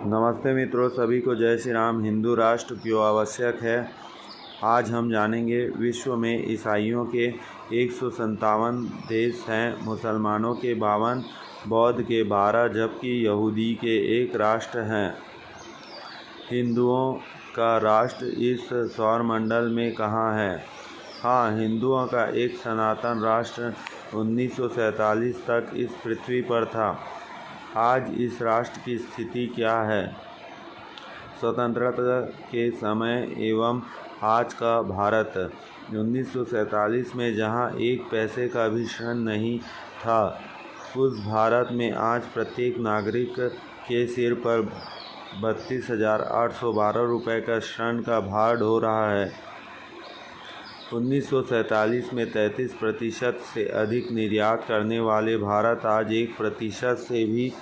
नमस्ते मित्रों, सभी को जय श्री राम। हिंदू राष्ट्र क्यों आवश्यक है, आज हम जानेंगे। विश्व में ईसाइयों के 157 देश हैं, मुसलमानों के 52, बौद्ध के 12 जबकि यहूदी के 1 राष्ट्र हैं। हिंदुओं का राष्ट्र इस सौरमंडल में कहाँ है? हाँ, हिंदुओं का एक सनातन राष्ट्र 1947 तक इस पृथ्वी पर था। आज इस राष्ट्र की स्थिति क्या है? स्वतंत्रता के समय एवं आज का भारत। 1947 में जहां एक पैसे का भी ऋण नहीं था, उस भारत में आज प्रत्येक नागरिक के सिर पर 32,812 रुपये का ऋण का भार ढो रहा है। 1947 में 33% से अधिक निर्यात करने वाले भारत आज 1% से भी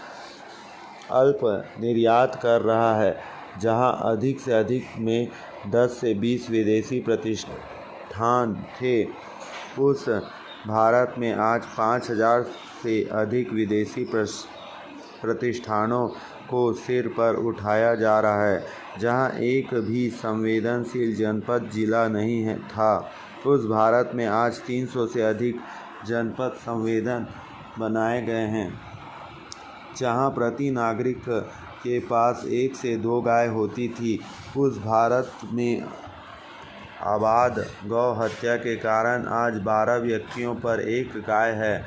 अल्प निर्यात कर रहा है। जहां अधिक से अधिक में 10 से 20 विदेशी प्रतिष्ठान थे, उस भारत में आज 5,000 से अधिक विदेशी प्रतिष्ठानों को सिर पर उठाया जा रहा है। जहां एक भी संवेदनशील जनपद जिला नहीं था, उस भारत में आज 300 से अधिक जनपद संवेदन बनाए गए हैं। जहां प्रति नागरिक के पास 1 से 2 गाय होती थी, उस भारत में आबाद गौ हत्या के कारण आज 12 व्यक्तियों पर 1 गाय है।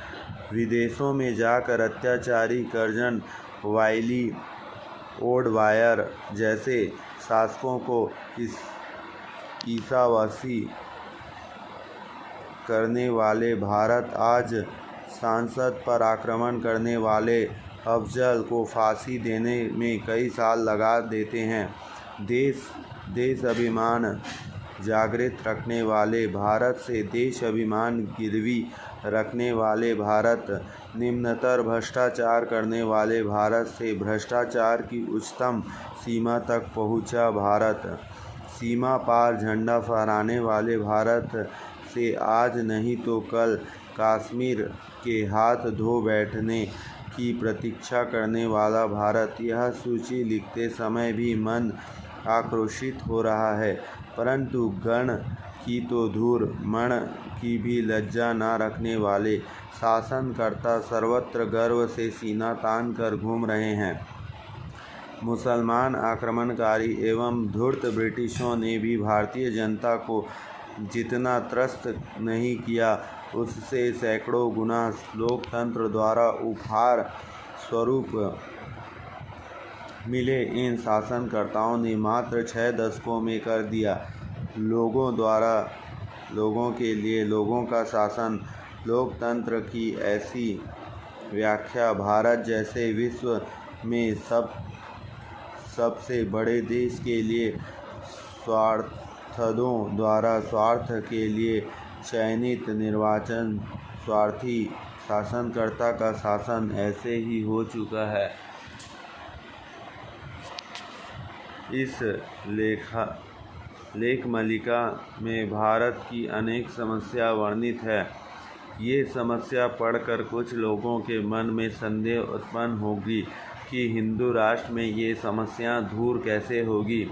विदेशों में जाकर अत्याचारी कर्जन वाइली ओडवायर जैसे शासकों को ईसावासी करने वाले भारत आज संसद पर आक्रमण करने वाले अफजल को फांसी देने में कई साल लगा देते हैं। देश अभिमान जागृत रखने वाले भारत से देश अभिमान गिरवी रखने वाले भारत, निम्नतर भ्रष्टाचार करने वाले भारत से भ्रष्टाचार की उच्चतम सीमा तक पहुंचा भारत, सीमा पार झंडा फहराने वाले भारत से आज नहीं तो कल कश्मीर के हाथ धो बैठने की प्रतीक्षा करने वाला भारत। यह सूची लिखते समय भी मन आक्रोशित हो रहा है, परंतु गण की तो धूर, मण की भी लज्जा न रखने वाले शासनकर्ता सर्वत्र गर्व से सीना तान कर घूम रहे हैं। मुसलमान आक्रमणकारी एवं धूर्त ब्रिटिशों ने भी भारतीय जनता को जितना त्रस्त नहीं किया, उससे सैकड़ों गुना लोकतंत्र द्वारा उपहार स्वरूप मिले इन शासनकर्ताओं ने मात्र 6 दशकों में कर दिया। लोगों द्वारा लोगों के लिए लोगों का शासन। लोकतंत्र की ऐसी व्याख्या भारत जैसे विश्व में सबसे बड़े देश के लिए स्वार्थों द्वारा स्वार्थ के लिए चयनित निर्वाचन स्वार्थी शासनकर्ता का शासन ऐसे ही हो चुका है। इस लेखमालिका में भारत की अनेक समस्या वर्णित है। ये समस्या पढ़कर कुछ लोगों के मन में संदेह उत्पन्न होगी कि हिंदू राष्ट्र में ये समस्या दूर कैसे होगी।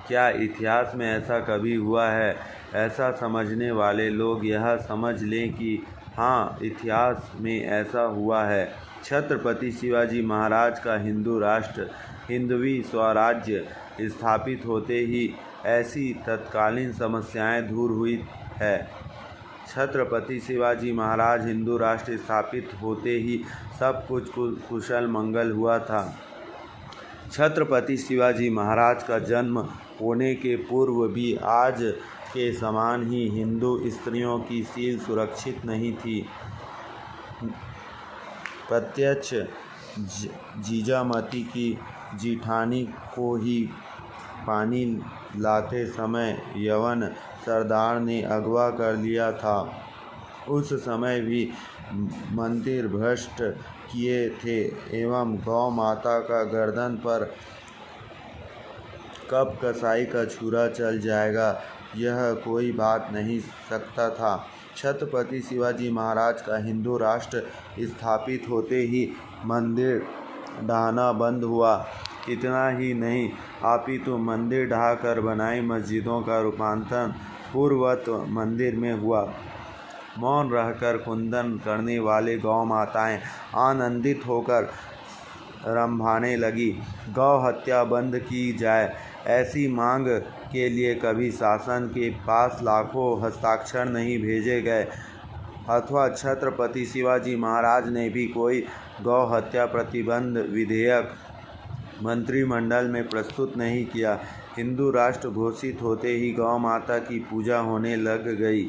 क्या इतिहास में ऐसा कभी हुआ है? ऐसा समझने वाले लोग यह समझ लें कि हाँ, इतिहास में ऐसा हुआ है। छत्रपति शिवाजी महाराज का हिंदू राष्ट्र, हिंदवी स्वराज्य स्थापित होते ही ऐसी तत्कालीन समस्याएं दूर हुई है। छत्रपति शिवाजी महाराज हिंदू राष्ट्र स्थापित होते ही सब कुछ कुशल मंगल हुआ था। छत्रपति शिवाजी महाराज का जन्म होने के पूर्व भी आज के समान ही हिंदू स्त्रियों की सील सुरक्षित नहीं थी। प्रत्यक्ष जीजामती की जिठानी को ही पानी लाते समय यवन सरदार ने अगवा कर लिया था। उस समय भी मंदिर भ्रष्ट किए थे एवं गौ माता का गर्दन पर कब कसाई का छुरा चल जाएगा, यह कोई बात नहीं सकता था। छत्रपति शिवाजी महाराज का हिंदू राष्ट्र स्थापित होते ही मंदिर ढहाना बंद हुआ। इतना ही नहीं, अपितु मंदिर ढाकर बनाई मस्जिदों का रूपांतरण पूर्ववत मंदिर में हुआ। मौन रहकर कुंदन करने वाले गौ माताएं आनंदित होकर रंभाने लगी। गौ हत्या बंद की जाए, ऐसी मांग के लिए कभी शासन के पास लाखों हस्ताक्षर नहीं भेजे गए अथवा छत्रपति शिवाजी महाराज ने भी कोई गौ हत्या प्रतिबंध विधेयक मंत्रिमंडल में प्रस्तुत नहीं किया। हिंदू राष्ट्र घोषित होते ही गौ माता की पूजा होने लग गई।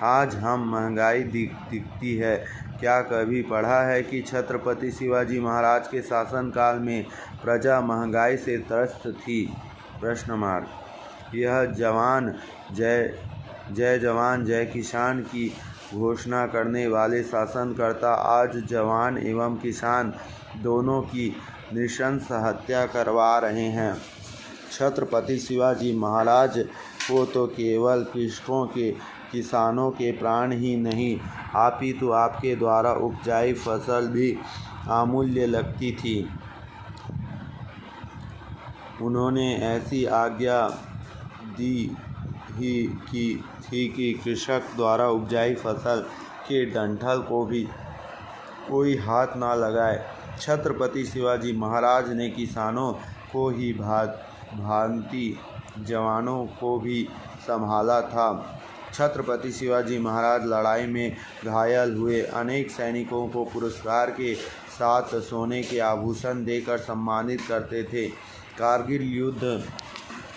आज हम महंगाई दिखती है। क्या कभी पढ़ा है कि छत्रपति शिवाजी महाराज के शासनकाल में प्रजा महंगाई से त्रस्त थी? यह जय जवान जय किसान की घोषणा करने वाले शासनकर्ता आज जवान एवं किसान दोनों की नृशंस हत्या करवा रहे हैं। छत्रपति शिवाजी महाराज को तो केवल कृषकों के किसानों के प्राण ही नहीं, अपितु आपके द्वारा उपजाई फसल भी अमूल्य लगती थी। उन्होंने ऐसी आज्ञा दी ही थी कि कृषक द्वारा उपजाई फसल के डंठल को भी कोई हाथ ना लगाए। छत्रपति शिवाजी महाराज ने किसानों को ही भांति जवानों को भी संभाला था। छत्रपति शिवाजी महाराज लड़ाई में घायल हुए अनेक सैनिकों को पुरस्कार के साथ सोने के आभूषण देकर सम्मानित करते थे। कारगिल युद्ध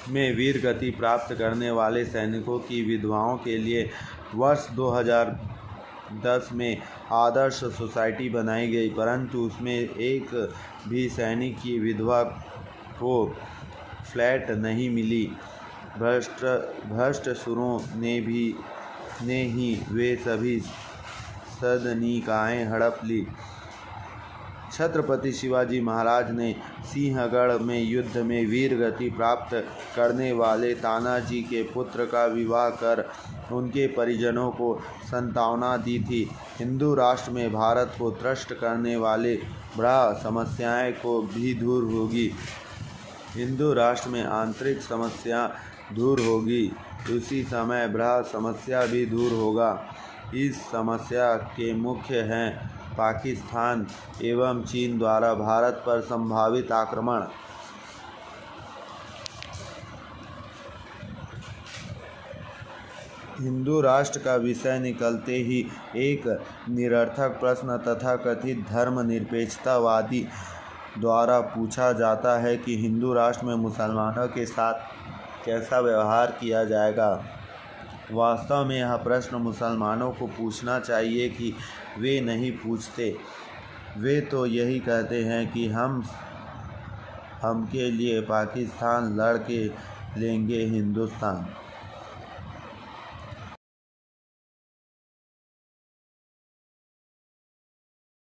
में वीर गति प्राप्त करने वाले सैनिकों की विधवाओं के लिए वर्ष 2010 में आदर्श सोसाइटी बनाई गई, परंतु उसमें एक भी सैनिक की विधवा को फ्लैट नहीं मिली। भ्रष्ट सुरों ने ही वे सभी सदनिकाएं हड़प ली। छत्रपति शिवाजी महाराज ने सिंहगढ़ में युद्ध में वीर गति प्राप्त करने वाले तानाजी के पुत्र का विवाह कर उनके परिजनों को सांत्वना दी थी। हिंदू राष्ट्र में भारत को त्रस्त करने वाले बड़ा समस्याएं को भी दूर होगी। हिंदू राष्ट्र में आंतरिक समस्या दूर होगी, उसी समय बड़ा समस्या भी दूर होगा। इस समस्या के मुख्य हैं पाकिस्तान एवं चीन द्वारा भारत पर संभावित आक्रमण। हिंदू राष्ट्र का विषय निकलते ही एक निरर्थक प्रश्न तथाकथित धर्मनिरपेक्षतावादी द्वारा पूछा जाता है कि हिंदू राष्ट्र में मुसलमानों के साथ कैसा व्यवहार किया जाएगा। वास्तव में यह प्रश्न मुसलमानों को पूछना चाहिए कि वे नहीं पूछते। वे तो यही कहते हैं कि हमके लिए पाकिस्तान लड़ के लेंगे हिंदुस्तान।